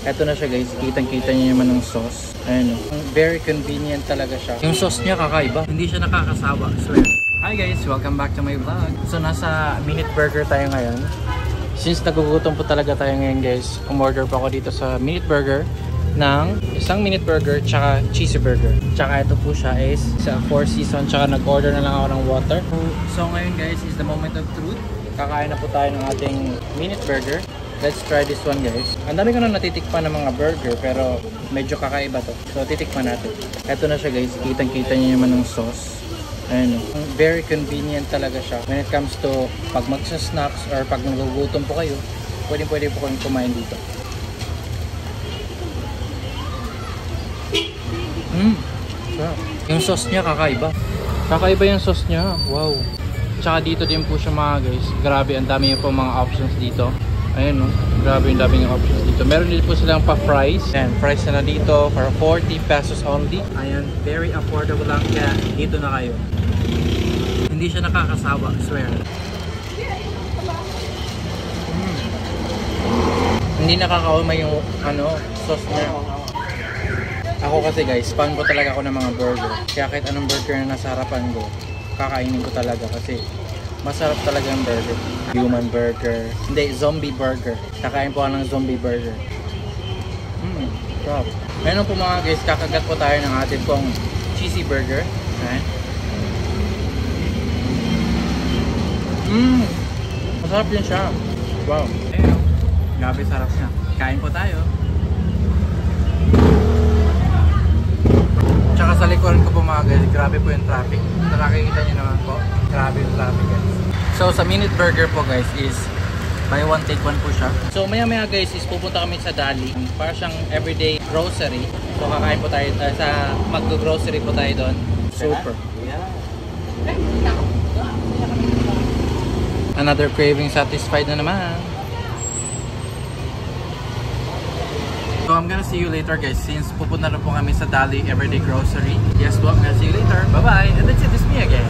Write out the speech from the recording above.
Eto na siya guys, kitang-kita niyo naman ng sauce. Ayan o. Very convenient talaga siya. Yung sauce niya kakaiba. Hindi siya nakakasawa, swear. Hi guys, welcome back to my vlog. So nasa Minute Burger tayo ngayon. Since nagugutom po talaga tayo ngayon guys, umorder po ako dito sa Minute Burger ng isang Minute Burger tsaka cheesy burger. Tsaka ito po siya is sa 4 season tsaka nag-order na lang ako ng water. So ngayon guys is the moment of truth. Kakain na po tayo ng ating Minute Burger. Let's try this one guys. Ang dami ko na natitikpan ng mga burger pero medyo kakaiba to. So titikman natin. Ito na siya guys, kitang-kita niyo naman ng sauce. Ayan o. Very convenient talaga siya. When it comes to pag magsa-snacks or pag nagugutom po kayo, pwede po kayong kumain dito. Sarap. Yung sauce niya kakaiba. Kakaiba yung sauce niya. Wow. Tsaka dito din po siya mga guys. Grabe, ang dami po mga options dito. Ayan o. Grabe yung daming options dito. Meron din po silang pa-fries. Ayan, fries na dito for 40 pesos only. Ayan, very affordable lang. Kaya dito na kayo. Hindi siya nakakasawa, swear. Hindi nakakaumay yung sauce niya. Ako kasi guys, fan ko talaga ako ng mga burger. Kaya kahit anong burger na nasa harapan ko, kakainin ko talaga kasi masarap talaga yung burger. Human burger. Hindi, zombie burger. Kakain po ako ng zombie burger. Sarap. Ngayon po mga guys, kakagat po tayo ng atin pong cheesy burger. Ayan. Masarap din siya. Wow. Ayun o. Grabe sarap niya. Kain po tayo. Tsaka sa likuran ko po mga guys, grabe po yung traffic. Nakikita niyo naman po. Grabe yung traffic guys. So sa Minute Burger po guys is buy one take one po siya. So maya guys is pupunta kami sa Dali. Para siyang everyday grocery. So kakain po tayo sa mag-grocery po tayo doon. Super. Another craving satisfied na naman. So I'm gonna see you later guys since pupunta na po kami sa Dali Everyday Grocery. Yes po, I'm gonna see you later. Bye bye. And that's it, it's me again.